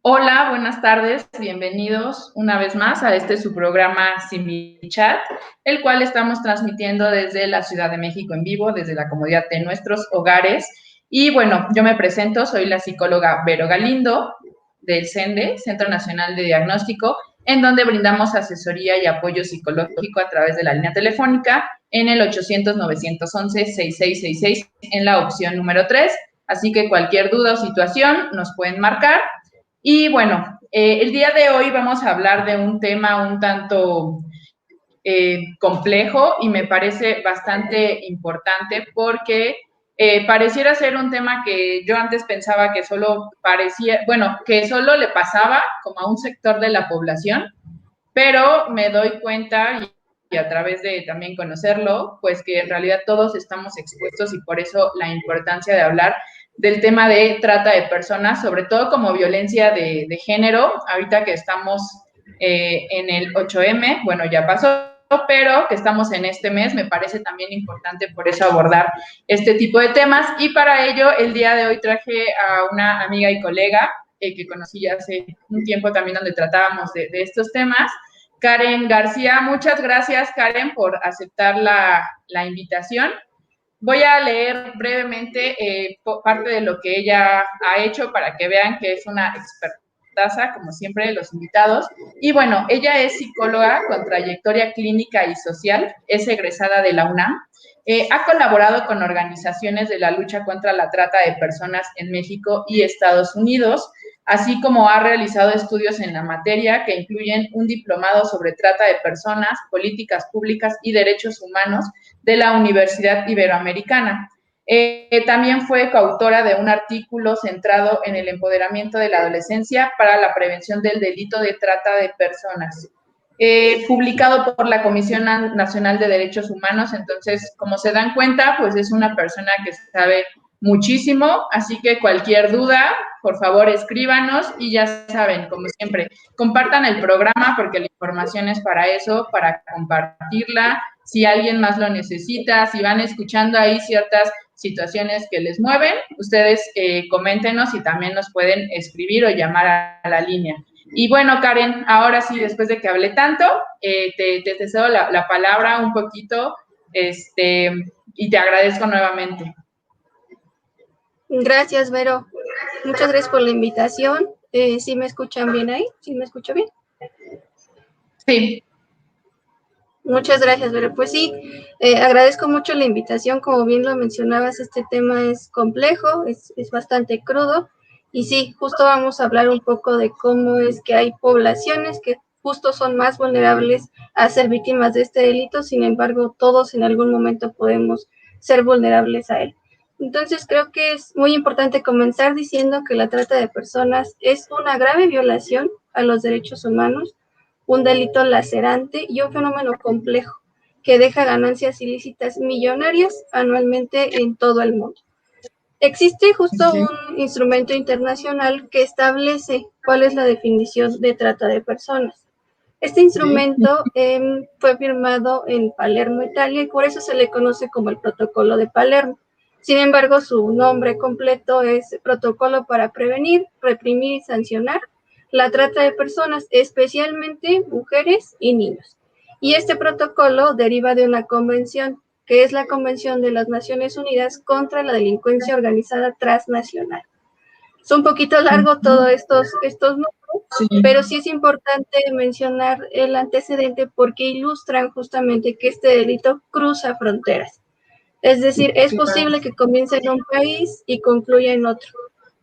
Hola, buenas tardes, bienvenidos una vez más a su programa Sin Mi Chat, el cual estamos transmitiendo desde la Ciudad de México en vivo, desde la comodidad de nuestros hogares. Y bueno, yo me presento, soy la psicóloga Vero Galindo del CENDE, Centro Nacional de Diagnóstico, en donde brindamos asesoría y apoyo psicológico a través de la línea telefónica en el 800-911-6666 en la opción número 3. Así que cualquier duda o situación nos pueden marcar. Y bueno, el día de hoy vamos a hablar de un tema un tanto complejo y me parece bastante importante porque pareciera ser un tema que yo antes pensaba que solo parecía, bueno, que solo le pasaba como a un sector de la población, pero me doy cuenta y a través de también conocerlo, pues que en realidad todos estamos expuestos y por eso la importancia de hablar del tema de trata de personas, sobre todo como violencia de género, ahorita que estamos en el 8M, bueno, ya pasó, pero que estamos en este mes, me parece también importante por eso abordar este tipo de temas y para ello el día de hoy traje a una amiga y colega que conocí hace un tiempo también donde tratábamos de estos temas, Karen García. Muchas gracias, Karen, por aceptar la invitación. Voy a leer brevemente parte de lo que ella ha hecho para que vean que es una expertaza, como siempre, los invitados. Y bueno, ella es psicóloga con trayectoria clínica y social, es egresada de la UNAM, ha colaborado con organizaciones de la lucha contra la trata de personas en México y Estados Unidos, así como ha realizado estudios en la materia que incluyen un diplomado sobre trata de personas, políticas públicas y derechos humanos de la Universidad Iberoamericana. También fue coautora de un artículo centrado en el empoderamiento de la adolescencia para la prevención del delito de trata de personas, publicado por la Comisión Nacional de Derechos Humanos. Entonces, como se dan cuenta, pues es una persona que sabe muchísimo, así que cualquier duda, por favor, escríbanos y ya saben, como siempre, compartan el programa porque la información es para eso, para compartirla. Si alguien más lo necesita, si van escuchando ahí ciertas situaciones que les mueven, ustedes coméntenos y también nos pueden escribir o llamar a la línea. Y bueno, Karen, ahora sí, después de que hablé tanto, te cedo la palabra un poquito y te agradezco nuevamente. Gracias, Vero. Muchas gracias por la invitación. ¿Sí me escuchan bien ahí? ¿Sí me escucho bien? Sí. Muchas gracias, Vero. Pues sí, agradezco mucho la invitación. Como bien lo mencionabas, este tema es complejo, es bastante crudo. Y sí, justo vamos a hablar un poco de cómo es que hay poblaciones que justo son más vulnerables a ser víctimas de este delito. Sin embargo, todos en algún momento podemos ser vulnerables a él. Entonces, creo que es muy importante comenzar diciendo que la trata de personas es una grave violación a los derechos humanos, un delito lacerante y un fenómeno complejo que deja ganancias ilícitas millonarias anualmente en todo el mundo. Existe justo un instrumento internacional que establece cuál es la definición de trata de personas. Este instrumento fue firmado en Palermo, Italia, y por eso se le conoce como el Protocolo de Palermo. Sin embargo, su nombre completo es Protocolo para prevenir, reprimir y sancionar la trata de personas, especialmente mujeres y niños. Y este protocolo deriva de una convención, que es la Convención de las Naciones Unidas contra la Delincuencia Organizada Transnacional. Es un poquito largo todos estos números, pero sí es importante mencionar el antecedente porque ilustran justamente que este delito cruza fronteras. Es decir, es posible que comience en un país y concluya en otro.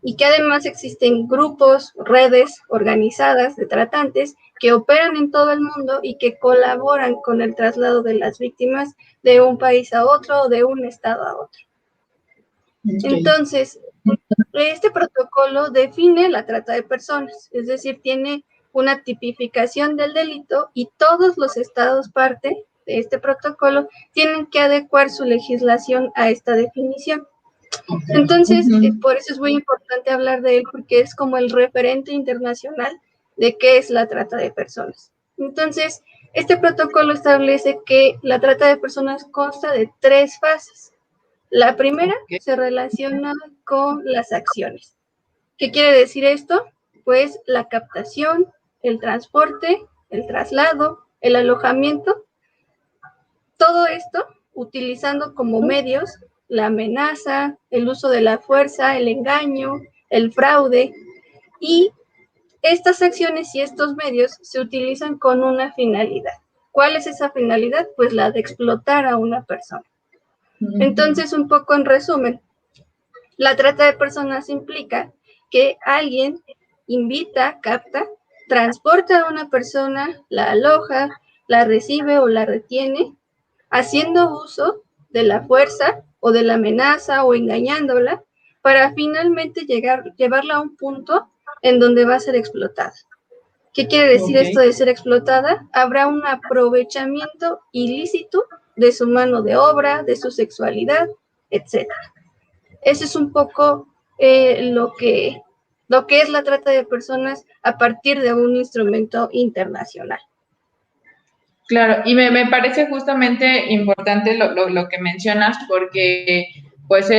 Y que además existen grupos, redes organizadas de tratantes que operan en todo el mundo y que colaboran con el traslado de las víctimas de un país a otro o de un estado a otro. Entonces, este protocolo define la trata de personas, es decir, tiene una tipificación del delito y todos los estados parte de este protocolo tienen que adecuar su legislación a esta definición. Entonces, por eso es muy importante hablar de él porque es como el referente internacional de qué es la trata de personas. Entonces, este protocolo establece que la trata de personas consta de 3 fases. La primera se relaciona con las acciones. ¿Qué quiere decir esto? pues la captación, el transporte, el traslado, el alojamiento, todo esto utilizando como medios la amenaza, el uso de la fuerza, el engaño, el fraude, y estas acciones y estos medios se utilizan con una finalidad. ¿Cuál es esa finalidad? Pues la de explotar a una persona. Entonces, un poco en resumen, la trata de personas implica que alguien invita, capta, transporta a una persona, la aloja, la recibe o la retiene, haciendo uso de la fuerza o de la amenaza o engañándola para finalmente llevarla a un punto en donde va a ser explotada. ¿Qué quiere decir esto de ser explotada? Habrá un aprovechamiento ilícito de su mano de obra, de su sexualidad, etc. Eso es un poco lo que es la trata de personas a partir de un instrumento internacional. Claro, y me parece justamente importante lo que mencionas porque pues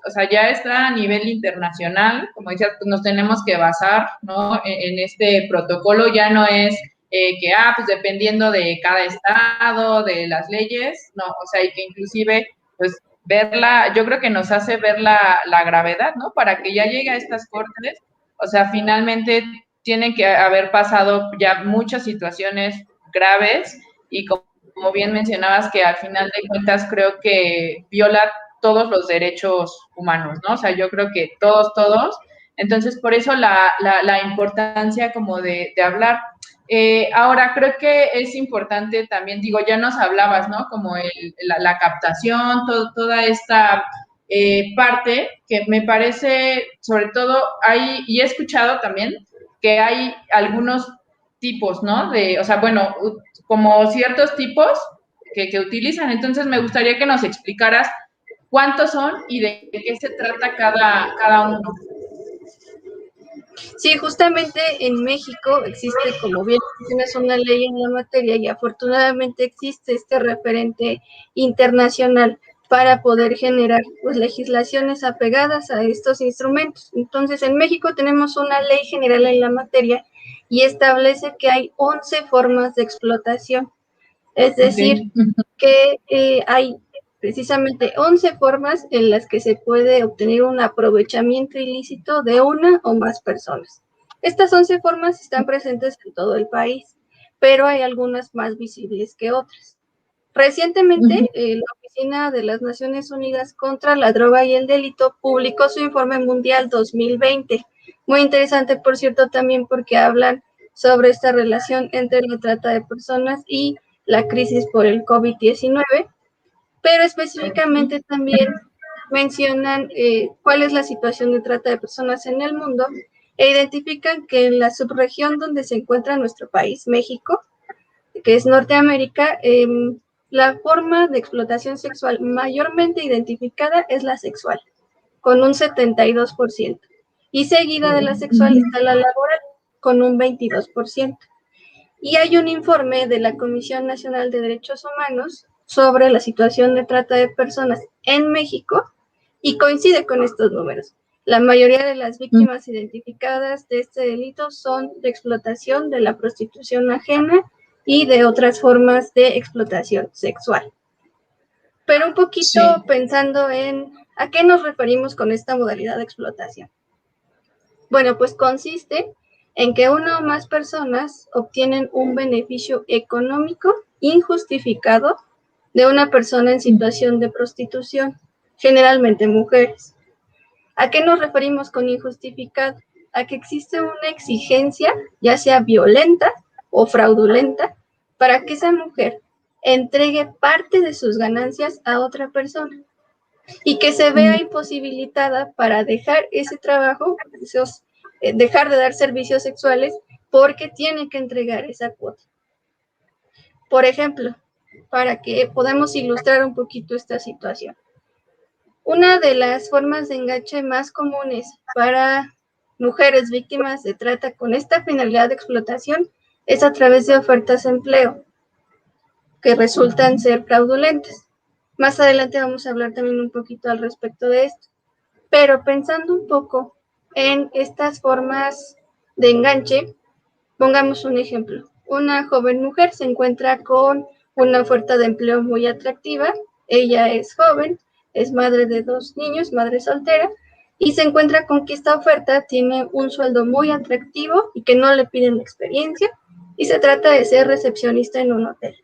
o sea, ya está a nivel internacional, como decías, pues nos tenemos que basar, ¿no? En este protocolo ya no es pues dependiendo de cada estado, de las leyes, no, o sea, y que inclusive, pues verla, yo creo que nos hace ver la gravedad, ¿no? Para que ya llegue a estas cortes, o sea, finalmente tienen que haber pasado ya muchas situaciones graves y como bien mencionabas que al final de cuentas creo que viola todos los derechos humanos, ¿no? O sea, yo creo que todos. Entonces, por eso la importancia como de hablar. Ahora, creo que es importante también, digo, ya nos hablabas, ¿no? Como la captación, toda esta parte que me parece, sobre todo, y he escuchado también que hay algunos tipos, ¿no? O sea, bueno, como ciertos tipos que utilizan. Entonces, me gustaría que nos explicaras cuántos son y de qué se trata cada uno. Sí, justamente en México existe, como bien mencionas, una ley en la materia y afortunadamente existe este referente internacional para poder generar pues legislaciones apegadas a estos instrumentos. Entonces, en México tenemos una ley general en la materia y establece que hay 11 formas de explotación. Es decir, que hay precisamente 11 formas en las que se puede obtener un aprovechamiento ilícito de una o más personas. Estas 11 formas están presentes en todo el país, pero hay algunas más visibles que otras. Recientemente, la Oficina de las Naciones Unidas contra la Droga y el Delito publicó su informe mundial 2020. Muy interesante, por cierto, también porque hablan sobre esta relación entre la trata de personas y la crisis por el COVID-19, pero específicamente también mencionan cuál es la situación de trata de personas en el mundo e identifican que en la subregión donde se encuentra nuestro país, México, que es Norteamérica, la forma de explotación sexual mayormente identificada es la sexual, con un 72%, y seguida de la sexual está la laboral, con un 22%. Y hay un informe de la Comisión Nacional de Derechos Humanos sobre la situación de trata de personas en México y coincide con estos números. La mayoría de las víctimas identificadas de este delito son de explotación de la prostitución ajena y de otras formas de explotación sexual. Pero un poquito pensando en a qué nos referimos con esta modalidad de explotación. Bueno, pues consiste en que una o más personas obtienen un beneficio económico injustificado de una persona en situación de prostitución, generalmente mujeres. ¿A qué nos referimos con injustificado? A que existe una exigencia, ya sea violenta o fraudulenta, para que esa mujer entregue parte de sus ganancias a otra persona y que se vea imposibilitada para dejar ese trabajo, dejar de dar servicios sexuales porque tiene que entregar esa cuota. Por ejemplo, para que podamos ilustrar un poquito esta situación. Una de las formas de enganche más comunes para mujeres víctimas de trata con esta finalidad de explotación es a través de ofertas de empleo que resultan ser fraudulentas. Más adelante vamos a hablar también un poquito al respecto de esto. Pero pensando un poco en estas formas de enganche. Pongamos un ejemplo. Una joven mujer se encuentra con una oferta de empleo muy atractiva. Ella es joven, es madre de 2 niños, madre soltera, y se encuentra con que esta oferta tiene un sueldo muy atractivo y que no le piden experiencia, y se trata de ser recepcionista en un hotel.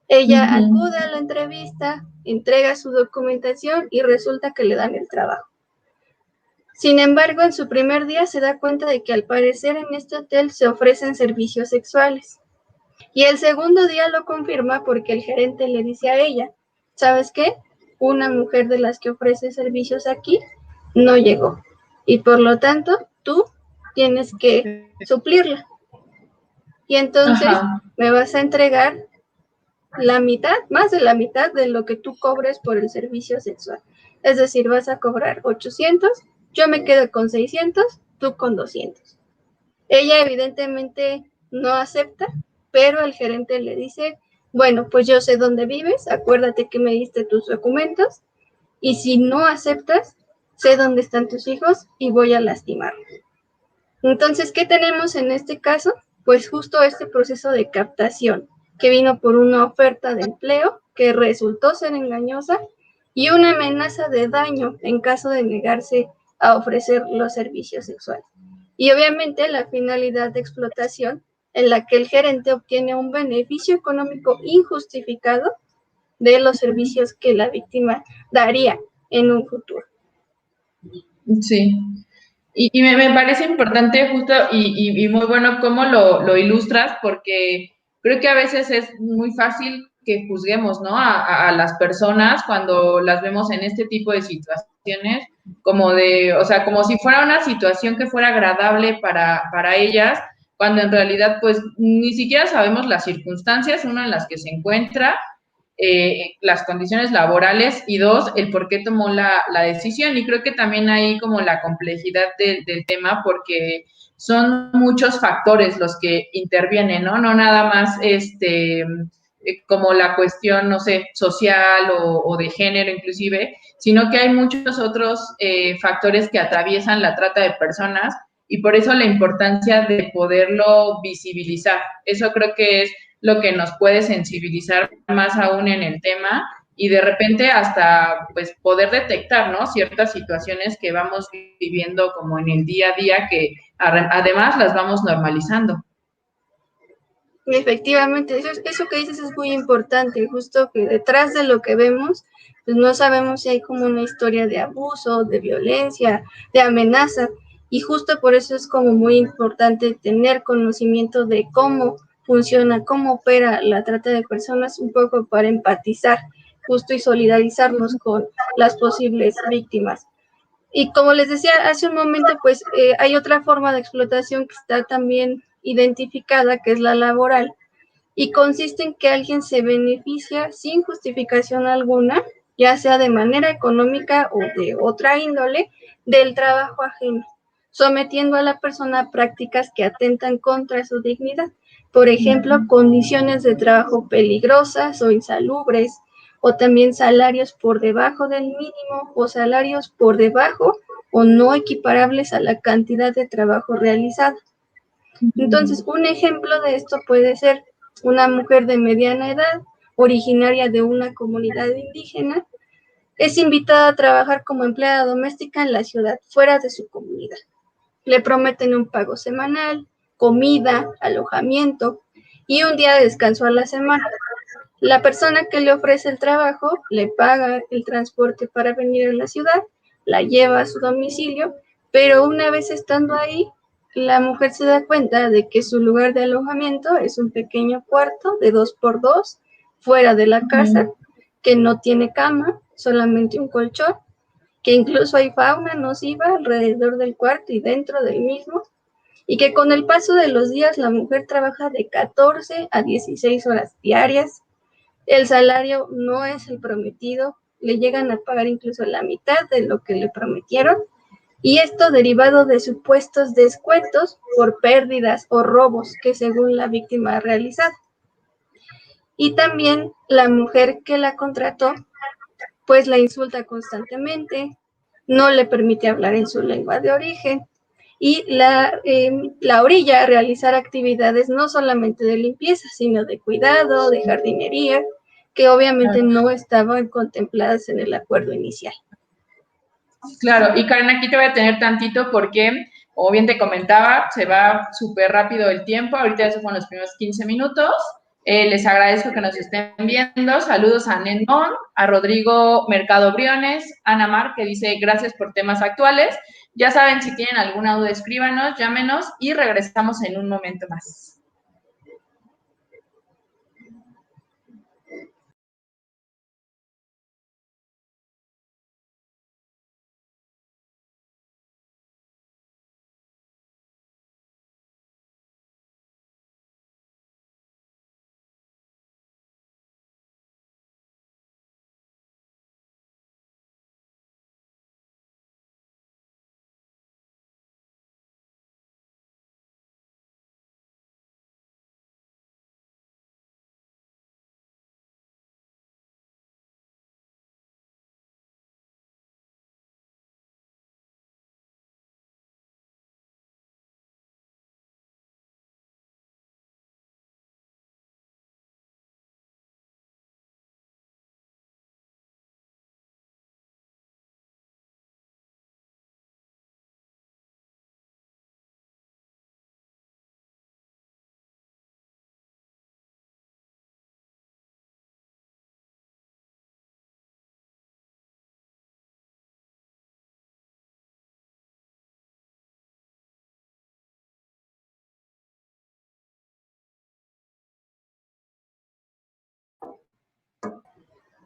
Ella acude a la entrevista, entrega su documentación y resulta que le dan el trabajo. Sin embargo, en su primer día se da cuenta de que al parecer en este hotel se ofrecen servicios sexuales. Y el segundo día lo confirma porque el gerente le dice a ella, ¿sabes qué? Una mujer de las que ofrece servicios aquí no llegó. Y por lo tanto, tú tienes que suplirla. Y entonces me vas a entregar la mitad, más de la mitad de lo que tú cobres por el servicio sexual. Es decir, vas a cobrar 800, yo me quedo con 600, tú con 200. Ella evidentemente no acepta, pero el gerente le dice, bueno, pues yo sé dónde vives, acuérdate que me diste tus documentos, y si no aceptas, sé dónde están tus hijos y voy a lastimarlos. Entonces, ¿qué tenemos en este caso? Pues justo este proceso de captación, que vino por una oferta de empleo que resultó ser engañosa y una amenaza de daño en caso de negarse a ofrecer los servicios sexuales. Y obviamente la finalidad de explotación en la que el gerente obtiene un beneficio económico injustificado de los servicios que la víctima daría en un futuro. Sí. Y me parece importante justo y muy bueno cómo lo ilustras, porque creo que a veces es muy fácil que juzguemos, ¿no? A las personas cuando las vemos en este tipo de situaciones, como de, o sea, como si fuera una situación que fuera agradable para ellas, cuando en realidad pues ni siquiera sabemos las circunstancias, una en las que se encuentra, las condiciones laborales y dos, el por qué tomó la decisión. Y creo que también hay como la complejidad del tema porque son muchos factores los que intervienen, ¿no? No nada más como la cuestión, no sé, social o de género inclusive, sino que hay muchos otros factores que atraviesan la trata de personas y por eso la importancia de poderlo visibilizar. Eso creo que es lo que nos puede sensibilizar más aún en el tema y de repente hasta pues poder detectar, ¿no? Ciertas situaciones que vamos viviendo como en el día a día que además las vamos normalizando. Efectivamente, eso que dices es muy importante, justo que detrás de lo que vemos, pues no sabemos si hay como una historia de abuso, de violencia, de amenaza, y justo por eso es como muy importante tener conocimiento de cómo funciona, cómo opera la trata de personas, un poco para empatizar justo y solidarizarnos con las posibles víctimas. Y como les decía hace un momento, pues hay otra forma de explotación que está también identificada, que es la laboral, y consiste en que alguien se beneficia sin justificación alguna, ya sea de manera económica o de otra índole, del trabajo ajeno, sometiendo a la persona a prácticas que atentan contra su dignidad. Por ejemplo, condiciones de trabajo peligrosas o insalubres, o también salarios por debajo del mínimo o salarios por debajo o no equiparables a la cantidad de trabajo realizado. Entonces, un ejemplo de esto puede ser una mujer de mediana edad, originaria de una comunidad indígena, es invitada a trabajar como empleada doméstica en la ciudad, fuera de su comunidad. Le prometen un pago semanal, comida, alojamiento y un día de descanso a la semana. La persona que le ofrece el trabajo le paga el transporte para venir a la ciudad, la lleva a su domicilio, pero una vez estando ahí, la mujer se da cuenta de que su lugar de alojamiento es un pequeño cuarto de 2x2 fuera de la casa, que no tiene cama, solamente un colchón, que incluso hay fauna nociva alrededor del cuarto y dentro del mismo, y que con el paso de los días la mujer trabaja de 14 a 16 horas diarias. El salario no es el prometido, le llegan a pagar incluso la mitad de lo que le prometieron, y esto derivado de supuestos descuentos por pérdidas o robos que según la víctima ha realizado. Y también la mujer que la contrató, pues la insulta constantemente, no le permite hablar en su lengua de origen, y la orilla a realizar actividades no solamente de limpieza, sino de cuidado, de jardinería, que obviamente no estaban contempladas en el acuerdo inicial. Claro, y Karen, aquí te voy a tener tantito porque, como bien te comentaba, se va súper rápido el tiempo. Ahorita esos fueron los primeros 15 minutos. Les agradezco que nos estén viendo. Saludos a Nenmon, a Rodrigo Mercado Briones, Ana Mar, que dice gracias por temas actuales. Ya saben, si tienen alguna duda, escríbanos, llámenos y regresamos en un momento más.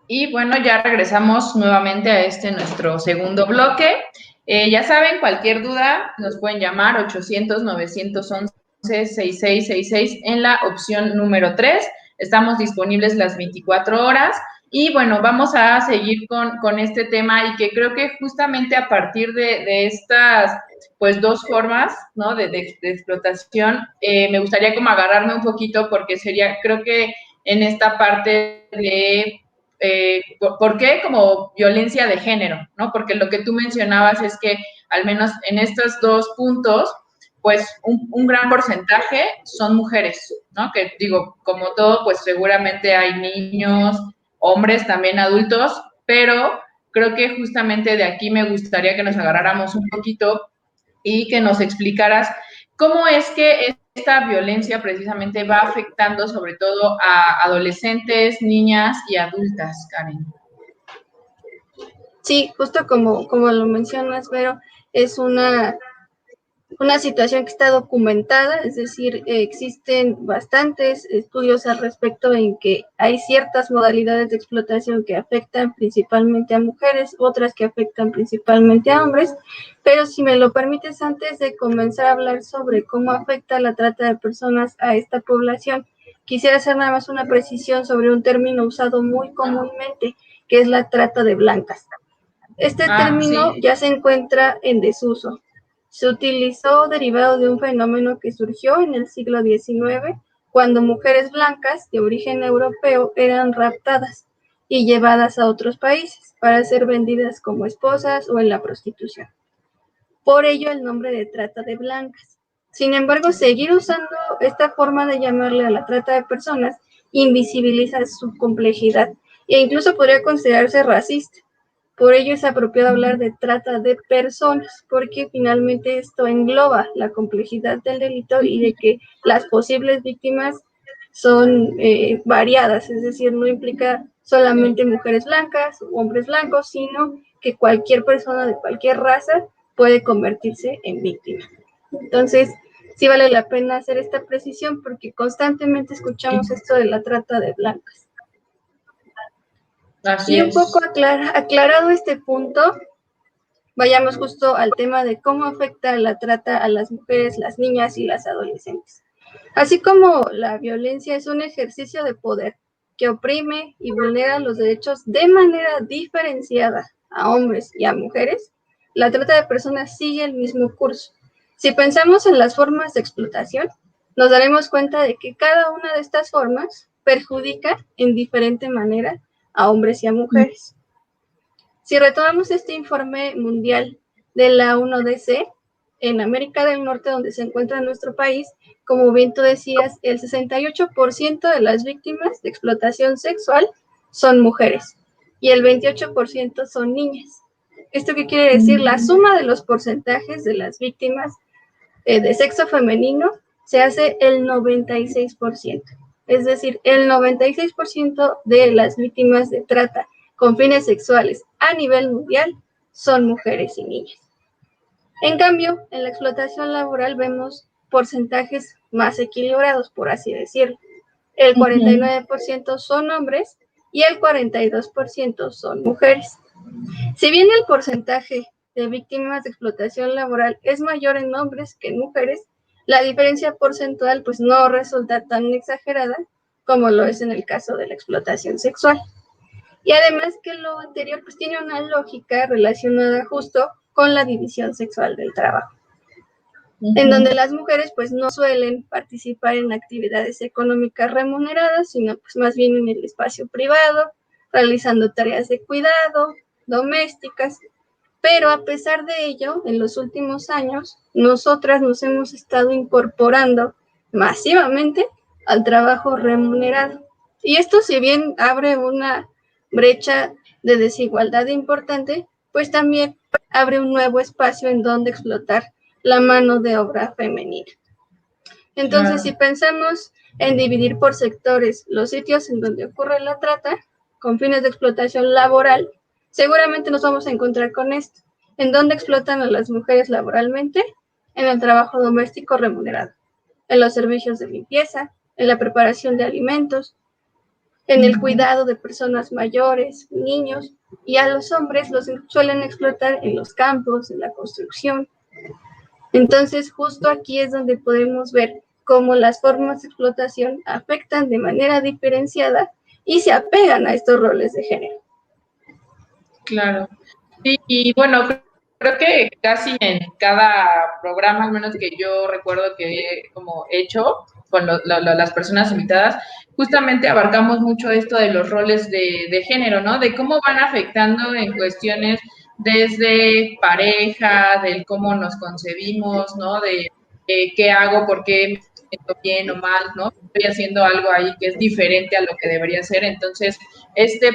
Y bueno, ya regresamos nuevamente a nuestro segundo bloque. Ya saben, cualquier duda nos pueden llamar 800-911-6666 en la opción número 3. Estamos disponibles las 24 horas. Y bueno, vamos a seguir con este tema y que creo que justamente a partir de estas pues dos formas, ¿no? de explotación, me gustaría como agarrarme un poquito porque sería, creo que en esta parte de ¿por qué? Como violencia de género, ¿no? Porque lo que tú mencionabas es que al menos en estos dos puntos, pues un gran porcentaje son mujeres, ¿no? Que digo, como todo, pues seguramente hay niños, hombres, también adultos, pero creo que justamente de aquí me gustaría que nos agarráramos un poquito y que nos explicaras cómo es que esta violencia precisamente va afectando sobre todo a adolescentes, niñas y adultas, Karen. Sí, justo como lo mencionas, Vero, es una situación que está documentada, es decir, existen bastantes estudios al respecto en que hay ciertas modalidades de explotación que afectan principalmente a mujeres, otras que afectan principalmente a hombres, pero si me lo permites, antes de comenzar a hablar sobre cómo afecta la trata de personas a esta población, quisiera hacer nada más una precisión sobre un término usado muy comúnmente, que es la trata de blancas. Este término sí. ya se encuentra en desuso. Se utilizó derivado de un fenómeno que surgió en el siglo XIX, cuando mujeres blancas de origen europeo eran raptadas y llevadas a otros países para ser vendidas como esposas o en la prostitución. Por ello el nombre de trata de blancas. Sin embargo, seguir usando esta forma de llamarle a la trata de personas invisibiliza su complejidad e incluso podría considerarse racista. Por ello es apropiado hablar de trata de personas, porque finalmente esto engloba la complejidad del delito y de que las posibles víctimas son variadas, es decir, no implica solamente mujeres blancas o hombres blancos, sino que cualquier persona de cualquier raza puede convertirse en víctima. Entonces, sí vale la pena hacer esta precisión porque constantemente escuchamos esto de la trata de blancas. Así y un poco aclarado este punto, vayamos justo al tema de cómo afecta la trata a las mujeres, las niñas y las adolescentes. Así como la violencia es un ejercicio de poder que oprime y vulnera los derechos de manera diferenciada a hombres y a mujeres, la trata de personas sigue el mismo curso. Si pensamos en las formas de explotación, nos daremos cuenta de que cada una de estas formas perjudica en diferente manera a hombres y a mujeres. Si retomamos este informe mundial de la UNODC, en América del Norte, donde se encuentra nuestro país, como bien tú decías, el 68% de las víctimas de explotación sexual son mujeres y el 28% son niñas. ¿Esto qué quiere decir? La suma de los porcentajes de las víctimas de sexo femenino se hace el 96%. Es decir, el 96% de las víctimas de trata con fines sexuales a nivel mundial son mujeres y niñas. En cambio, en la explotación laboral vemos porcentajes más equilibrados, por así decirlo. El 49% son hombres y el 42% son mujeres. Si bien el porcentaje de víctimas de explotación laboral es mayor en hombres que en mujeres, la diferencia porcentual pues no resulta tan exagerada como lo es en el caso de la explotación sexual. Y además que lo anterior pues tiene una lógica relacionada justo con la división sexual del trabajo, en donde las mujeres pues no suelen participar en actividades económicas remuneradas, sino pues más bien en el espacio privado, realizando tareas de cuidado, domésticas, pero a pesar de ello, en los últimos años, nosotras nos hemos estado incorporando masivamente al trabajo remunerado. Y esto, si bien abre una brecha de desigualdad importante, pues también abre un nuevo espacio en donde explotar la mano de obra femenina. Entonces, si pensamos en dividir por sectores los sitios en donde ocurre la trata con fines de explotación laboral, seguramente nos vamos a encontrar con esto. ¿En dónde explotan a las mujeres laboralmente? En el trabajo doméstico remunerado, en los servicios de limpieza, en la preparación de alimentos, en el cuidado de personas mayores, niños, y a los hombres los suelen explotar en los campos, en la construcción. Entonces, justo aquí es donde podemos ver cómo las formas de explotación afectan de manera diferenciada y se apegan a estos roles de género. Claro. Sí, y bueno, creo que casi en cada programa, al menos que yo recuerdo que he como hecho con las personas invitadas, justamente abarcamos mucho esto de los roles de género, ¿no? De cómo van afectando en cuestiones desde pareja, del cómo nos concebimos, ¿no? De qué hago, por qué me siento bien o mal, ¿no? Estoy haciendo algo ahí que es diferente a lo que debería ser, entonces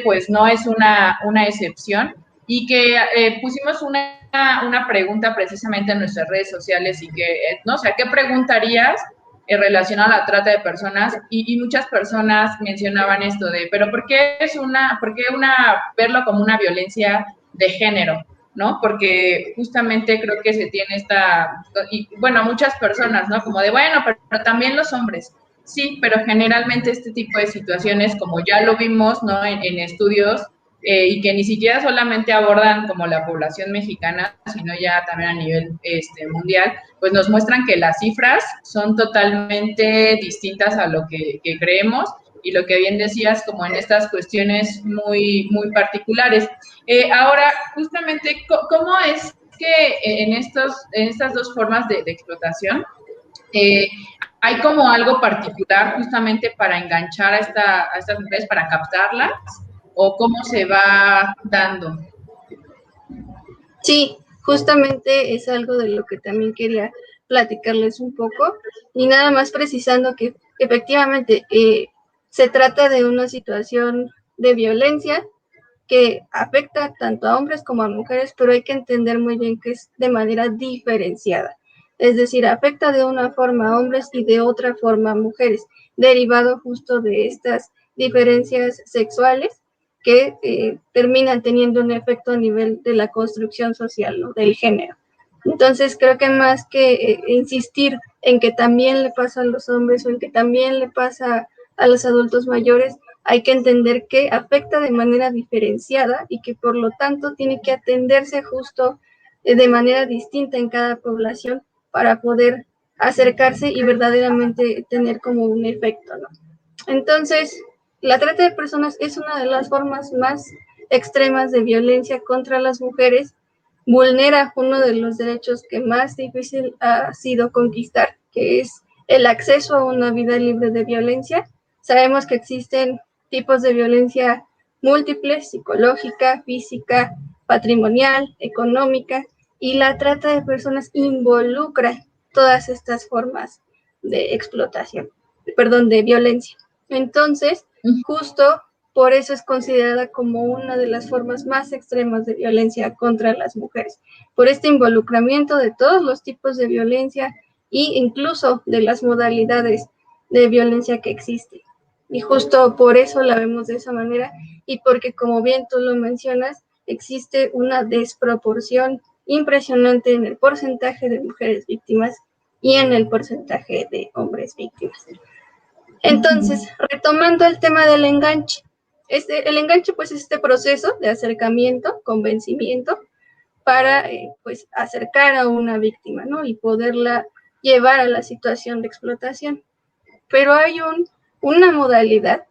pues no es una excepción y que pusimos una pregunta precisamente en nuestras redes sociales y que, no sé, ¿qué preguntarías relacionado a la trata de personas? Y muchas personas mencionaban esto de, pero ¿por qué verlo como una violencia de género? ¿No? Porque justamente creo que se tiene y bueno, muchas personas, ¿no? Como de, bueno, pero también los hombres. Sí, pero generalmente este tipo de situaciones, como ya lo vimos, ¿no? En estudios, y que ni siquiera solamente abordan como la población mexicana, sino ya también a nivel mundial, pues nos muestran que las cifras son totalmente distintas a lo que creemos y lo que bien decías, como en estas cuestiones muy, muy particulares. Ahora, justamente, ¿cómo es que en estas dos formas de explotación hay como algo particular justamente para enganchar a estas mujeres, para captarlas, o cómo se va dando? Sí, justamente es algo de lo que también quería platicarles un poco y nada más precisando que efectivamente se trata de una situación de violencia que afecta tanto a hombres como a mujeres, pero hay que entender muy bien que es de manera diferenciada. Es decir, afecta de una forma a hombres y de otra forma a mujeres, derivado justo de estas diferencias sexuales que terminan teniendo un efecto a nivel de la construcción social, ¿no? Del género. Entonces, creo que más que insistir en que también le pasa a los hombres o en que también le pasa a los adultos mayores, hay que entender que afecta de manera diferenciada y que por lo tanto tiene que atenderse justo de manera distinta en cada población para poder acercarse y verdaderamente tener como un efecto, ¿no? Entonces, la trata de personas es una de las formas más extremas de violencia contra las mujeres, vulnera uno de los derechos que más difícil ha sido conquistar, que es el acceso a una vida libre de violencia. Sabemos que existen tipos de violencia múltiples, psicológica, física, patrimonial, económica, y la trata de personas involucra todas estas formas de explotación, de violencia. Entonces, justo por eso es considerada como una de las formas más extremas de violencia contra las mujeres, por este involucramiento de todos los tipos de violencia e incluso de las modalidades de violencia que existen. Y justo por eso la vemos de esa manera y porque, como bien tú lo mencionas, existe una desproporción impresionante en el porcentaje de mujeres víctimas y en el porcentaje de hombres víctimas. Entonces, retomando el tema del enganche, el enganche pues es este proceso de acercamiento, convencimiento, para pues acercar a una víctima, ¿no? Y poderla llevar a la situación de explotación. Pero hay una modalidad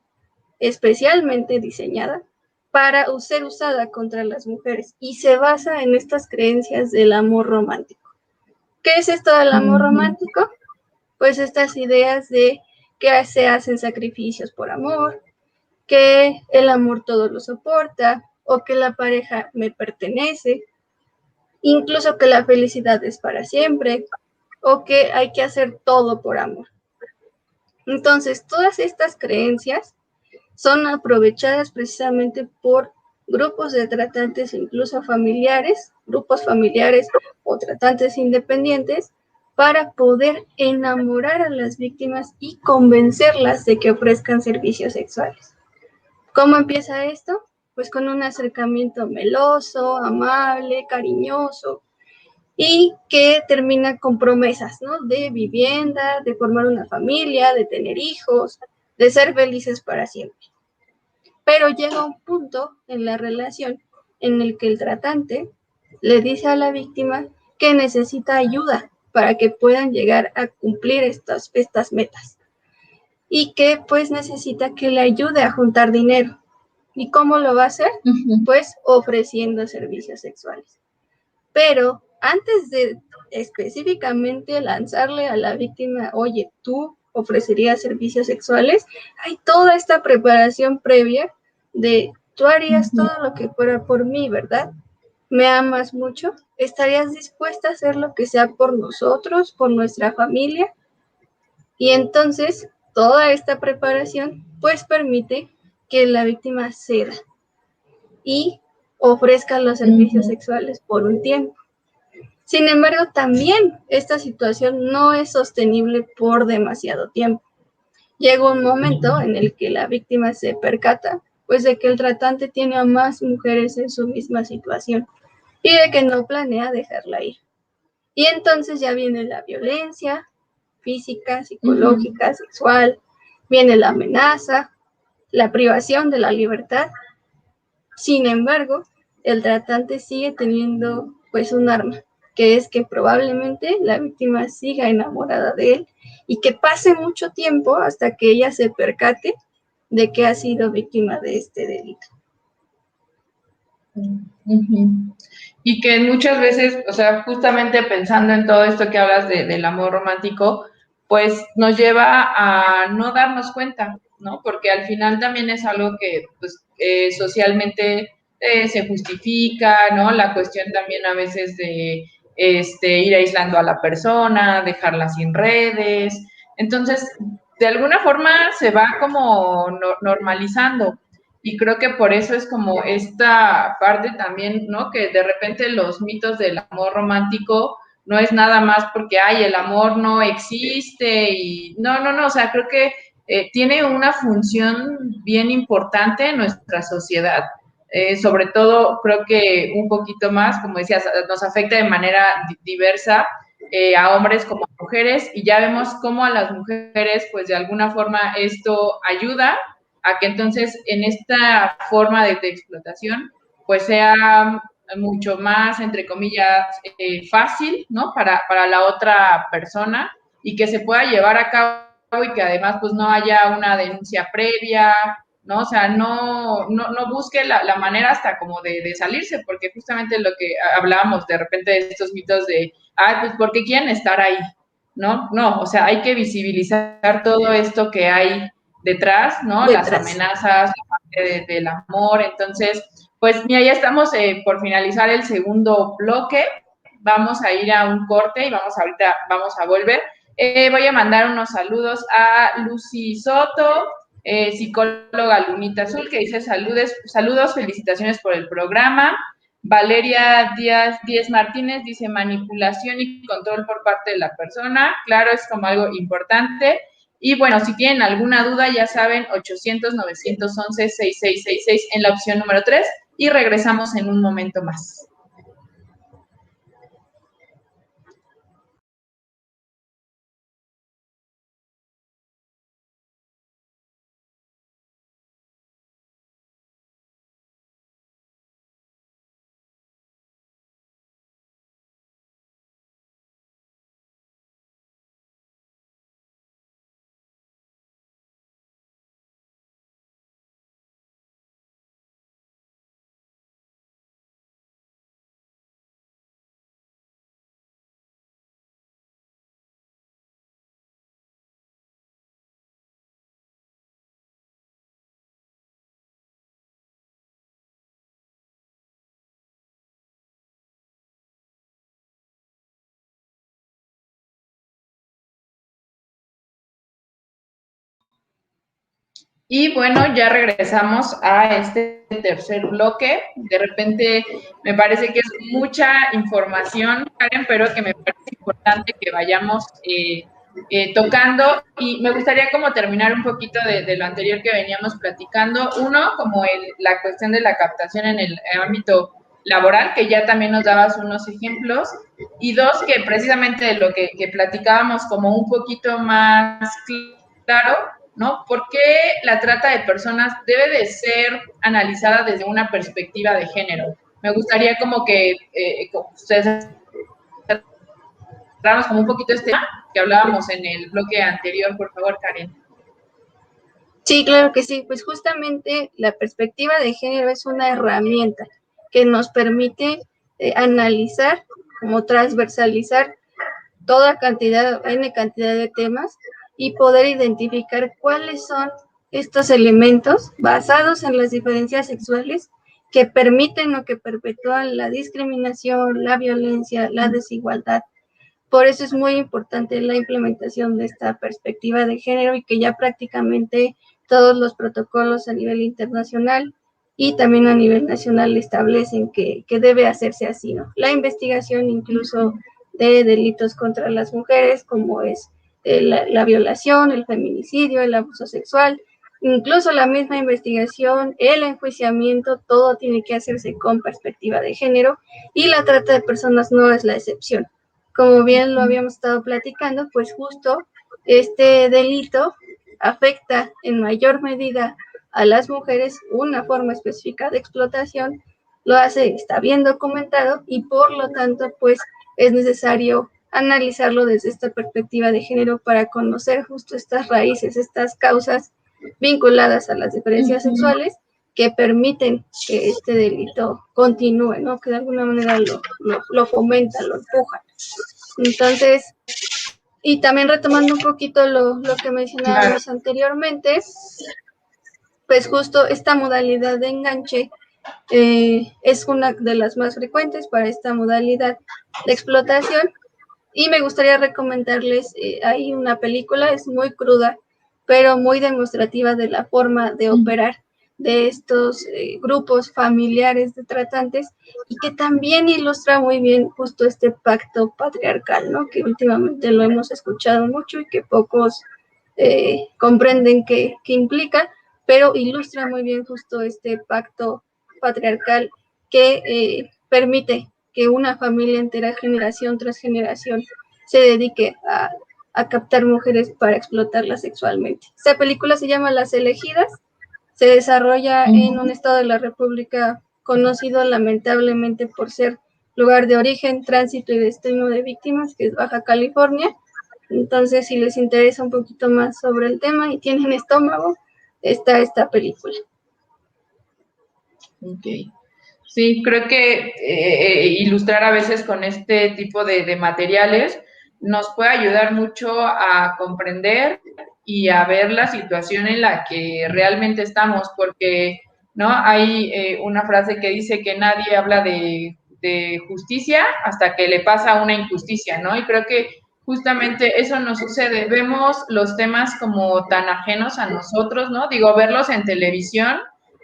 especialmente diseñada para ser usada contra las mujeres y se basa en estas creencias del amor romántico. ¿Qué es esto del amor romántico? Pues estas ideas de que se hacen sacrificios por amor, que el amor todo lo soporta, o que la pareja me pertenece, incluso que la felicidad es para siempre, o que hay que hacer todo por amor. Entonces, todas estas creencias son aprovechadas precisamente por grupos de tratantes, incluso familiares, grupos familiares o tratantes independientes, para poder enamorar a las víctimas y convencerlas de que ofrezcan servicios sexuales. ¿Cómo empieza esto? Pues con un acercamiento meloso, amable, cariñoso, y que termina con promesas, ¿no? De vivienda, de formar una familia, de tener hijos, de ser felices para siempre. Pero llega un punto en la relación en el que el tratante le dice a la víctima que necesita ayuda para que puedan llegar a cumplir estas metas y que pues necesita que le ayude a juntar dinero. ¿Y cómo lo va a hacer? Pues ofreciendo servicios sexuales. Pero antes de específicamente lanzarle a la víctima, oye, tú ofrecerías servicios sexuales, hay toda esta preparación previa de tú harías todo lo que fuera por mí, ¿verdad? ¿Me amas mucho? ¿Estarías dispuesta a hacer lo que sea por nosotros, por nuestra familia? Y entonces toda esta preparación pues permite que la víctima ceda y ofrezca los servicios sexuales por un tiempo. Sin embargo, también esta situación no es sostenible por demasiado tiempo. Llega un momento en el que la víctima se percata, pues, de que el tratante tiene a más mujeres en su misma situación y de que no planea dejarla ir. Y entonces ya viene la violencia física, psicológica, sexual, viene la amenaza, la privación de la libertad. Sin embargo, el tratante sigue teniendo, pues, un arma, que es que probablemente la víctima siga enamorada de él y que pase mucho tiempo hasta que ella se percate de que ha sido víctima de este delito. Y que muchas veces, o sea, justamente pensando en todo esto que hablas del amor romántico, pues nos lleva a no darnos cuenta, ¿no? Porque al final también es algo que pues, socialmente se justifica, ¿no? La cuestión también a veces de ir aislando a la persona, dejarla sin redes. Entonces, de alguna forma se va como normalizando. Y creo que por eso es como esta parte también, ¿no? Que de repente los mitos del amor romántico no es nada más porque, ay, el amor no existe y no, o sea, creo que tiene una función bien importante en nuestra sociedad. Sobre todo, creo que un poquito más, como decías, nos afecta de manera diversa a hombres como a mujeres y ya vemos cómo a las mujeres, pues de alguna forma esto ayuda a que entonces en esta forma de explotación, pues sea mucho más, entre comillas, fácil, ¿no? Para la otra persona y que se pueda llevar a cabo y que además pues no haya una denuncia previa, ¿no? O sea, no busque la manera hasta como de salirse, porque justamente lo que hablábamos de repente de estos mitos de, pues porque quieren estar ahí, ¿no? No, o sea, hay que visibilizar todo esto que hay detrás, ¿no? Las amenazas, la parte del amor. Entonces, pues mira, ya estamos por finalizar el segundo bloque. vamos a ir a un corte y ahorita vamos a volver. Voy a mandar unos saludos a Lucy Soto, psicóloga Lunita Azul, que dice saludos, felicitaciones por el programa. Valeria Díaz Martínez dice manipulación y control por parte de la persona. Claro, es como algo importante. Y bueno, si tienen alguna duda, ya saben, 800-911-6666 en la opción número 3 y regresamos en un momento más. Y bueno, ya regresamos a este tercer bloque. De repente me parece que es mucha información, Karen, pero que me parece importante que vayamos tocando. Y me gustaría como terminar un poquito de lo anterior que veníamos platicando. Uno, como la cuestión de la captación en el ámbito laboral, que ya también nos dabas unos ejemplos. Y dos, que precisamente de lo que platicábamos como un poquito más claro, ¿no? ¿Por qué la trata de personas debe de ser analizada desde una perspectiva de género? Me gustaría como que ustedes cerramos como un poquito este tema que hablábamos en el bloque anterior, por favor, Karen. Sí, claro que sí. Pues justamente la perspectiva de género es una herramienta que nos permite analizar, como transversalizar toda cantidad, N cantidad de temas y poder identificar cuáles son estos elementos basados en las diferencias sexuales que permiten o que perpetúan la discriminación, la violencia, la desigualdad. Por eso es muy importante la implementación de esta perspectiva de género y que ya prácticamente todos los protocolos a nivel internacional y también a nivel nacional establecen que debe hacerse así, ¿no? La investigación incluso de delitos contra las mujeres, como es la violación, el feminicidio, el abuso sexual, incluso la misma investigación, el enjuiciamiento, todo tiene que hacerse con perspectiva de género y la trata de personas no es la excepción. Como bien lo habíamos estado platicando, pues justo este delito afecta en mayor medida a las mujeres, una forma específica de explotación, lo hace, está bien documentado y por lo tanto, pues es necesario analizarlo desde esta perspectiva de género para conocer justo estas raíces, estas causas vinculadas a las diferencias sexuales que permiten que este delito continúe, ¿no? Que de alguna manera lo fomenta, lo empuja. Entonces, y también retomando un poquito lo que mencionábamos anteriormente, pues justo esta modalidad de enganche es una de las más frecuentes para esta modalidad de explotación y me gustaría recomendarles, hay una película, es muy cruda, pero muy demostrativa de la forma de operar de estos grupos familiares de tratantes y que también ilustra muy bien justo este pacto patriarcal, ¿no? Que últimamente lo hemos escuchado mucho y que pocos comprenden qué implica, pero ilustra muy bien justo este pacto patriarcal que permite que una familia entera, generación tras generación, se dedique a captar mujeres para explotarlas sexualmente. Esta película se llama Las Elegidas, se desarrolla en un estado de la República conocido lamentablemente por ser lugar de origen, tránsito y destino de víctimas, que es Baja California. Entonces, si les interesa un poquito más sobre el tema y tienen estómago, está esta película. Ok. Sí, creo que ilustrar a veces con este tipo de materiales nos puede ayudar mucho a comprender y a ver la situación en la que realmente estamos, porque no hay una frase que dice que nadie habla de de justicia hasta que le pasa una injusticia, ¿no? Y creo que justamente eso nos sucede. Vemos los temas como tan ajenos a nosotros, ¿no? Digo, verlos en televisión,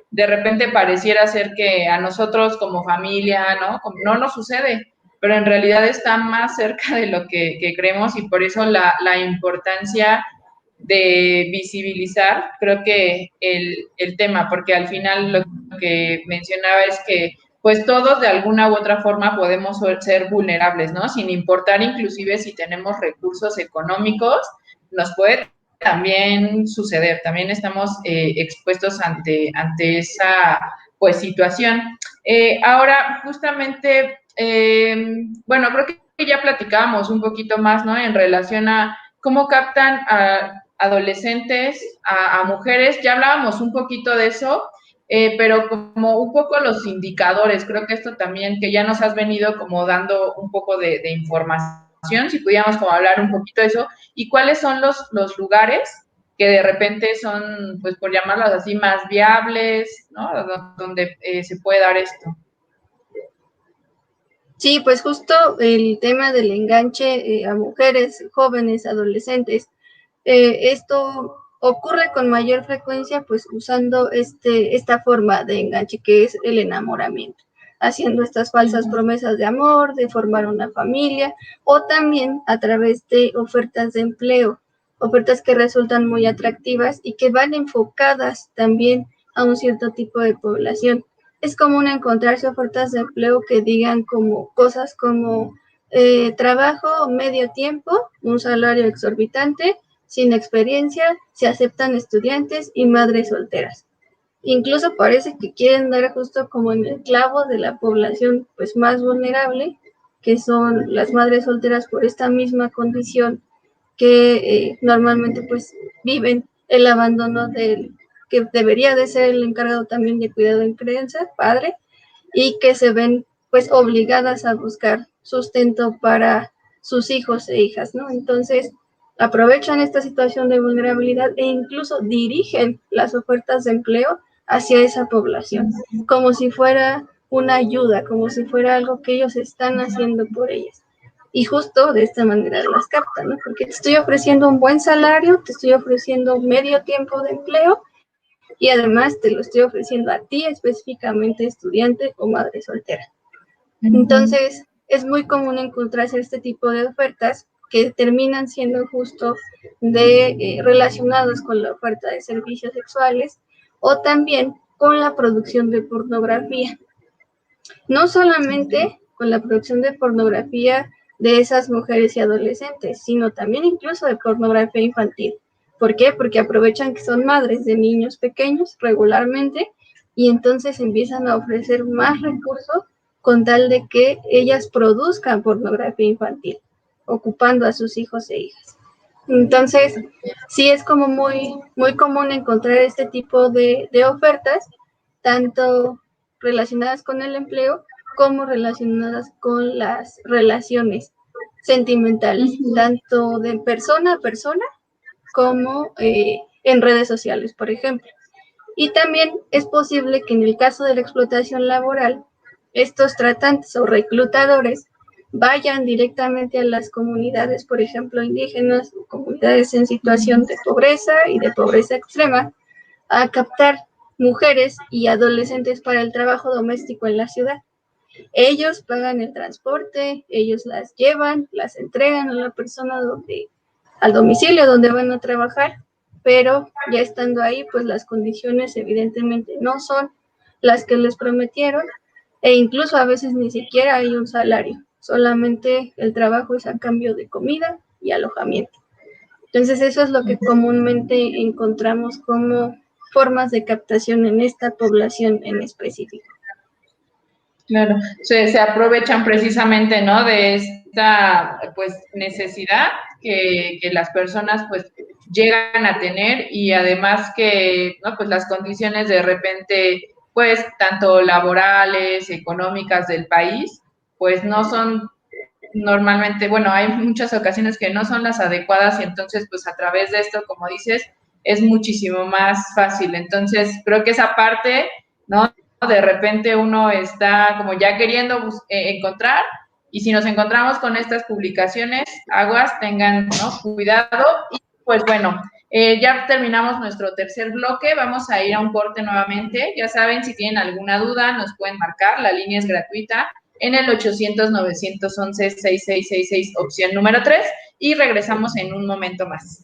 de repente pareciera ser que a nosotros como familia, ¿no? No nos sucede, pero en realidad está más cerca de lo que creemos y por eso la importancia de visibilizar, creo que el tema, porque al final lo que mencionaba es que pues todos de alguna u otra forma podemos ser vulnerables, ¿no? Sin importar inclusive si tenemos recursos económicos, nos puede también suceder, también estamos expuestos ante esa pues situación. Ahora, justamente, bueno, creo que ya platicábamos un poquito más, ¿no? En relación a cómo captan a adolescentes, a mujeres, ya hablábamos un poquito de eso, pero como un poco los indicadores, creo que esto también, que ya nos has venido como dando un poco de información, si pudiéramos como hablar un poquito de eso, y cuáles son los lugares que de repente son, pues por llamarlos así, más viables, ¿no? Donde se puede dar esto. Sí, pues justo el tema del enganche a mujeres, jóvenes, adolescentes, esto ocurre con mayor frecuencia pues usando esta forma de enganche que es el enamoramiento, haciendo estas falsas promesas de amor, de formar una familia o también a través de ofertas de empleo, ofertas que resultan muy atractivas y que van enfocadas también a un cierto tipo de población. Es común encontrarse ofertas de empleo que digan como cosas como trabajo medio tiempo, un salario exorbitante, sin experiencia, se aceptan estudiantes y madres solteras. Incluso parece que quieren dar justo como en el clavo de la población pues más vulnerable, que son las madres solteras por esta misma condición que normalmente pues viven el abandono del que debería de ser el encargado también de cuidado en crianza, padre, y que se ven pues obligadas a buscar sustento para sus hijos e hijas, ¿no? Entonces, aprovechan esta situación de vulnerabilidad e incluso dirigen las ofertas de empleo hacia esa población, como si fuera una ayuda, como si fuera algo que ellos están haciendo por ellas. Y justo de esta manera las captan, ¿no? Porque te estoy ofreciendo un buen salario, te estoy ofreciendo medio tiempo de empleo y además te lo estoy ofreciendo a ti específicamente, estudiante o madre soltera. Entonces, es muy común encontrarse este tipo de ofertas que terminan siendo justo relacionados con la oferta de servicios sexuales o también con la producción de pornografía. No solamente con la producción de pornografía de esas mujeres y adolescentes, sino también incluso de pornografía infantil. ¿Por qué? Porque aprovechan que son madres de niños pequeños regularmente y entonces empiezan a ofrecer más recursos con tal de que ellas produzcan pornografía infantil, ocupando a sus hijos e hijas. Entonces, sí es como muy común encontrar este tipo de ofertas, tanto relacionadas con el empleo como relacionadas con las relaciones sentimentales, tanto de persona a persona como en redes sociales, por ejemplo. Y también es posible que en el caso de la explotación laboral, estos tratantes o reclutadores vayan directamente a las comunidades, por ejemplo, indígenas o comunidades en situación de pobreza y de pobreza extrema, a captar mujeres y adolescentes para el trabajo doméstico en la ciudad. Ellos pagan el transporte, ellos las llevan, las entregan a la persona al domicilio donde van a trabajar, pero ya estando ahí, pues las condiciones evidentemente no son las que les prometieron e incluso a veces ni siquiera hay un salario, solamente el trabajo es a cambio de comida y alojamiento. Entonces eso es lo que comúnmente encontramos como formas de captación en esta población en específico. Claro, se aprovechan precisamente, ¿no? De esta, pues, necesidad que las personas, pues, llegan a tener y además que, ¿no? Pues las condiciones de repente, pues, tanto laborales, económicas del país, pues no son normalmente, bueno, hay muchas ocasiones que no son las adecuadas y entonces, pues, a través de esto, como dices, es muchísimo más fácil. Entonces, creo que esa parte, ¿no? De repente uno está como ya queriendo encontrar, y si nos encontramos con estas publicaciones, aguas, tengan, ¿no?, cuidado. Y pues bueno, ya terminamos nuestro tercer bloque, vamos a ir a un corte nuevamente. Ya saben, si tienen alguna duda, nos pueden marcar, la línea es gratuita, en el 800-911-6666, opción número 3, y regresamos en un momento más.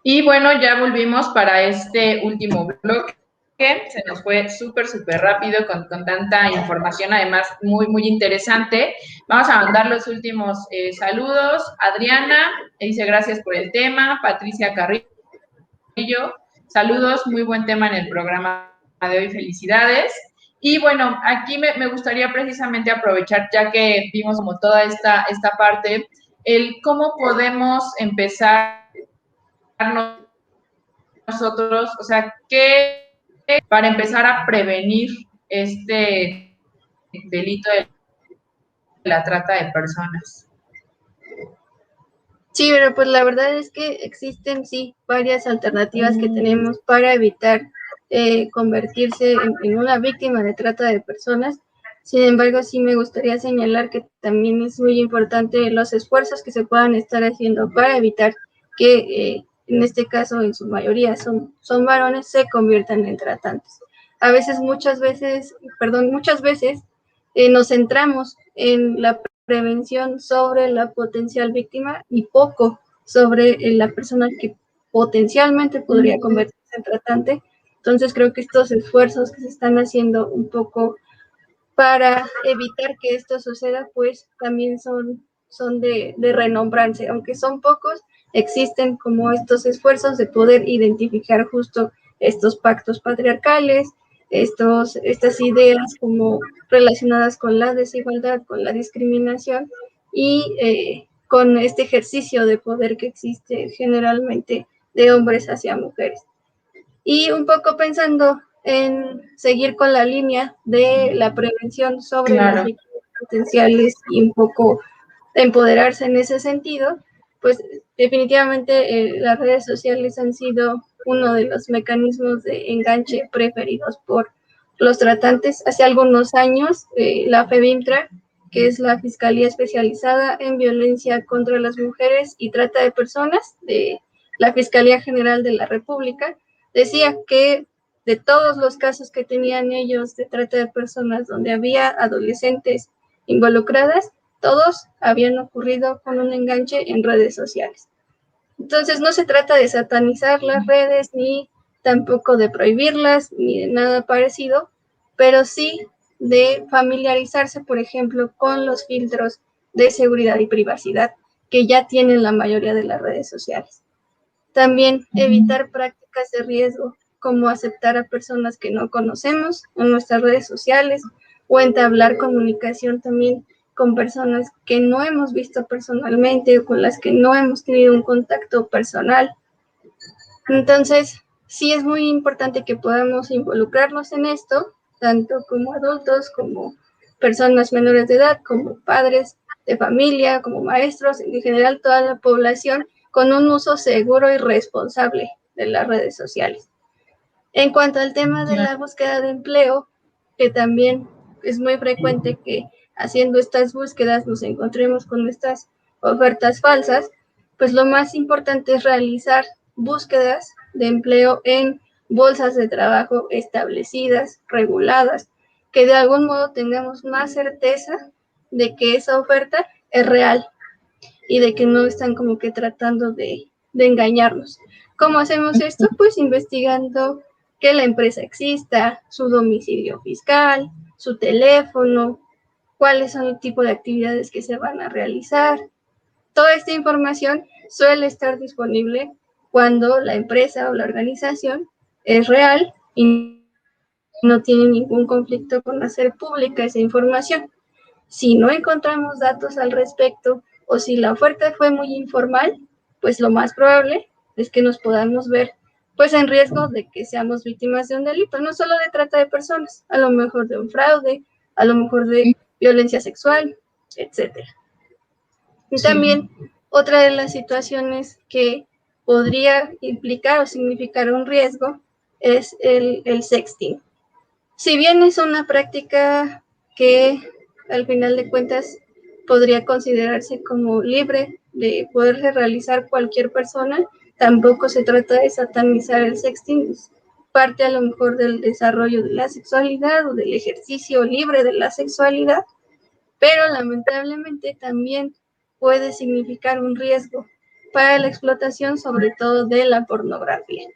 Y bueno, ya volvimos para este último bloque. Se nos fue súper rápido con tanta información, además muy interesante. Vamos a mandar los últimos saludos. Adriana dice gracias por el tema. Patricia Carrillo, saludos, muy buen tema en el programa de hoy, felicidades. Y bueno, aquí me gustaría precisamente aprovechar, ya que vimos como toda esta parte, el cómo podemos empezar nosotros, o sea, ¿qué para empezar a prevenir este delito de la trata de personas? Sí, pero pues la verdad es que existen, sí, varias alternativas que tenemos para evitar convertirse en una víctima de trata de personas. Sin embargo, sí me gustaría señalar que también es muy importante los esfuerzos que se puedan estar haciendo para evitar que, en este caso, en su mayoría son varones, se conviertan en tratantes. A veces, muchas veces nos centramos en la prevención sobre la potencial víctima y poco sobre la persona que potencialmente podría convertirse en tratante. Entonces creo que estos esfuerzos que se están haciendo un poco para evitar que esto suceda, pues también son de renombrarse, aunque son pocos, existen como estos esfuerzos de poder identificar justo estos pactos patriarcales, estas ideas como relacionadas con la desigualdad, con la discriminación y con este ejercicio de poder que existe generalmente de hombres hacia mujeres. Y un poco pensando en seguir con la línea de la prevención sobre las víctimas potenciales y un poco empoderarse en ese sentido, pues definitivamente las redes sociales han sido uno de los mecanismos de enganche preferidos por los tratantes. Hace algunos años, la FEBIMTRA, que es la Fiscalía Especializada en Violencia contra las Mujeres y Trata de Personas de la Fiscalía General de la República, decía que de todos los casos que tenían ellos de trata de personas donde había adolescentes involucradas, todos habían ocurrido con un enganche en redes sociales. Entonces no se trata de satanizar las redes, ni tampoco de prohibirlas, ni de nada parecido, pero sí de familiarizarse, por ejemplo, con los filtros de seguridad y privacidad que ya tienen la mayoría de las redes sociales. También evitar prácticas de riesgo, como aceptar a personas que no conocemos en nuestras redes sociales o entablar comunicación también con personas que no hemos visto personalmente o con las que no hemos tenido un contacto personal. Entonces, sí es muy importante que podamos involucrarnos en esto, tanto como adultos, como personas menores de edad, como padres de familia, como maestros, en general toda la población, con un uso seguro y responsable de las redes sociales. En cuanto al tema de la búsqueda de empleo, que también es muy frecuente que haciendo estas búsquedas nos encontremos con estas ofertas falsas, pues lo más importante es realizar búsquedas de empleo en bolsas de trabajo establecidas, reguladas, que de algún modo tengamos más certeza de que esa oferta es real y de que no están como que tratando de engañarnos. ¿Cómo hacemos esto? Pues investigando que la empresa exista, su domicilio fiscal, su teléfono, cuáles son el tipo de actividades que se van a realizar. Toda esta información suele estar disponible cuando la empresa o la organización es real y no tiene ningún conflicto con hacer pública esa información. Si no encontramos datos al respecto o si la oferta fue muy informal, pues lo más probable es que nos podamos ver pues en riesgo de que seamos víctimas de un delito, no solo de trata de personas, a lo mejor de un fraude, a lo mejor de violencia sexual, etcétera. Y también otra de las situaciones que podría implicar o significar un riesgo es el sexting. Si bien es una práctica que al final de cuentas podría considerarse como libre de poderse realizar cualquier persona, tampoco se trata de satanizar el sexting, es parte a lo mejor del desarrollo de la sexualidad o del ejercicio libre de la sexualidad, pero lamentablemente también puede significar un riesgo para la explotación, sobre todo de la pornografía.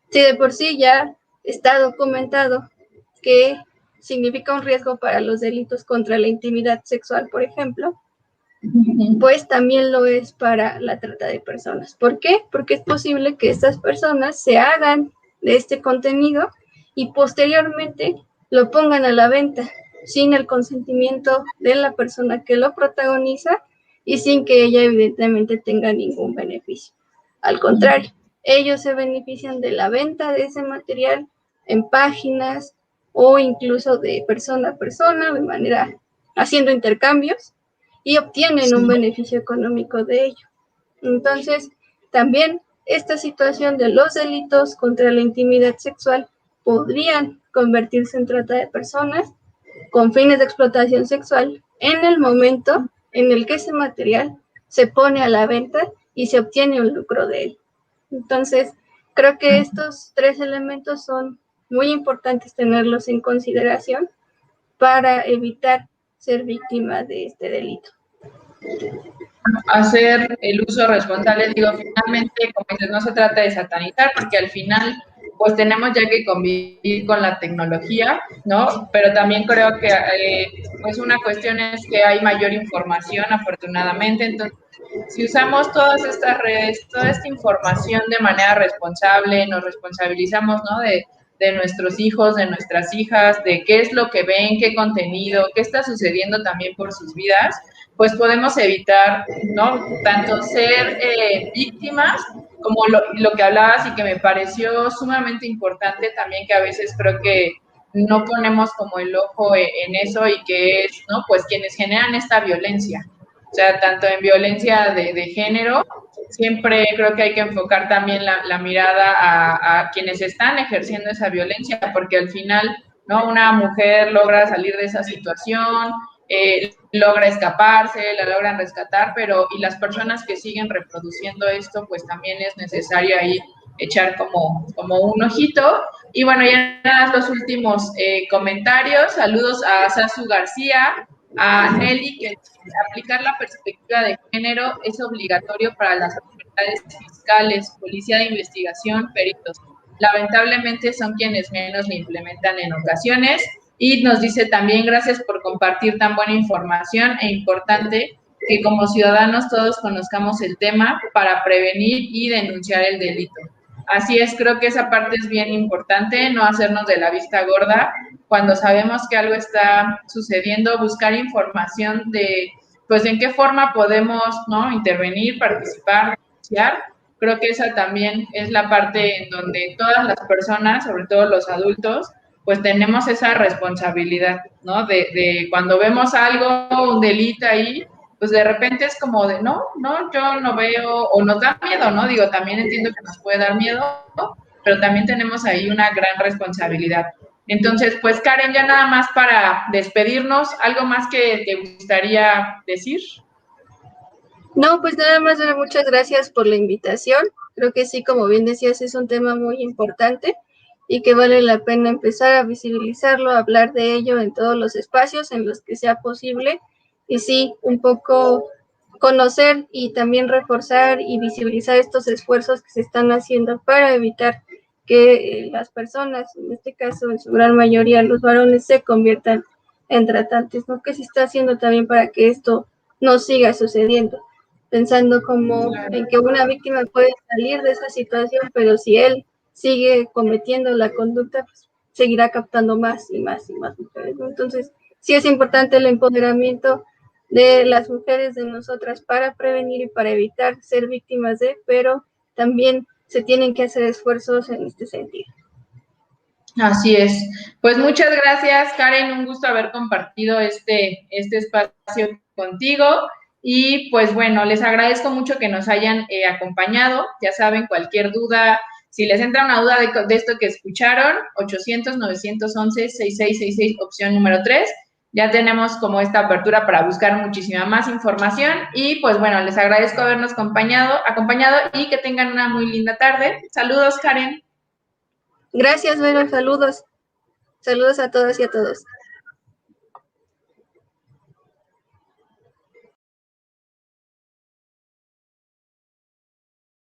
Si de por sí ya está documentado que significa un riesgo para los delitos contra la intimidad sexual, por ejemplo, pues también lo es para la trata de personas. ¿Por qué? Porque es posible que estas personas se hagan de este contenido y posteriormente lo pongan a la venta sin el consentimiento de la persona que lo protagoniza y sin que ella evidentemente tenga ningún beneficio. Al contrario, ellos se benefician de la venta de ese material en páginas o incluso de persona a persona, de manera haciendo intercambios y obtienen un beneficio económico de ello. Entonces, también esta situación de los delitos contra la intimidad sexual podrían convertirse en trata de personas con fines de explotación sexual en el momento en el que ese material se pone a la venta y se obtiene un lucro de él. Entonces, creo que estos tres elementos son muy importantes tenerlos en consideración para evitar ser víctima de este delito. Hacer el uso responsable, digo, finalmente, como dices, no se trata de satanizar, porque al final, pues tenemos ya que convivir con la tecnología, ¿no? Pero también creo que, pues una cuestión es que hay mayor información, afortunadamente, entonces, si usamos todas estas redes, toda esta información de manera responsable, nos responsabilizamos, ¿no? De nuestros hijos, de nuestras hijas, de qué es lo que ven, qué contenido, qué está sucediendo también por sus vidas, pues podemos evitar, ¿no? Tanto ser víctimas como lo que hablabas y que me pareció sumamente importante también, que a veces creo que no ponemos como el ojo en eso y que es, ¿no? Pues quienes generan esta violencia. O sea, tanto en violencia de género, siempre creo que hay que enfocar también la mirada a quienes están ejerciendo esa violencia, porque al final, ¿no? Una mujer logra salir de esa situación, logra escaparse, la logran rescatar, pero y las personas que siguen reproduciendo esto, pues también es necesario ahí echar como un ojito. Y bueno, ya nada, los últimos comentarios. Saludos a Sasu García, a Nelly, que aplicar la perspectiva de género es obligatorio para las autoridades fiscales, policía de investigación, peritos. Lamentablemente son quienes menos lo implementan en ocasiones. Y nos dice también, gracias por compartir tan buena información e importante que como ciudadanos todos conozcamos el tema para prevenir y denunciar el delito. Así es, creo que esa parte es bien importante, no hacernos de la vista gorda. Cuando sabemos que algo está sucediendo, buscar información de, pues, en qué forma podemos, ¿no? Intervenir, participar, denunciar. Creo que esa también es la parte en donde todas las personas, sobre todo los adultos, pues tenemos esa responsabilidad, ¿no? De cuando vemos algo, un delito ahí, pues de repente es como de, no, yo no veo, o nos da miedo, ¿no? Digo, también entiendo que nos puede dar miedo, ¿no? Pero también tenemos ahí una gran responsabilidad. Entonces, pues Karen, ya nada más para despedirnos, ¿algo más que te gustaría decir? No, pues nada más, muchas gracias por la invitación. Creo que sí, como bien decías, es un tema muy importante y que vale la pena empezar a visibilizarlo, a hablar de ello en todos los espacios en los que sea posible y sí, un poco conocer y también reforzar y visibilizar estos esfuerzos que se están haciendo para evitar que las personas, en este caso en su gran mayoría los varones, se conviertan en tratantes, ¿no? Que se está haciendo también para que esto no siga sucediendo. pensando como en que una víctima puede salir de esa situación, pero si él sigue cometiendo la conducta, pues seguirá captando más y más y más mujeres, ¿no? Entonces, sí es importante el empoderamiento de las mujeres, de nosotras, para prevenir y para evitar ser víctimas de, pero también se tienen que hacer esfuerzos en este sentido. Así es. Pues muchas gracias, Karen. Un gusto haber compartido este espacio contigo. Y pues bueno, les agradezco mucho que nos hayan acompañado. Ya saben, cualquier duda, si les entra una duda de esto que escucharon, 800-911-6666, opción número 3. Ya tenemos como esta apertura para buscar muchísima más información. Y pues bueno, les agradezco habernos acompañado y que tengan una muy linda tarde. Saludos, Karen. Gracias, Vero. Saludos. Saludos a todas y a todos.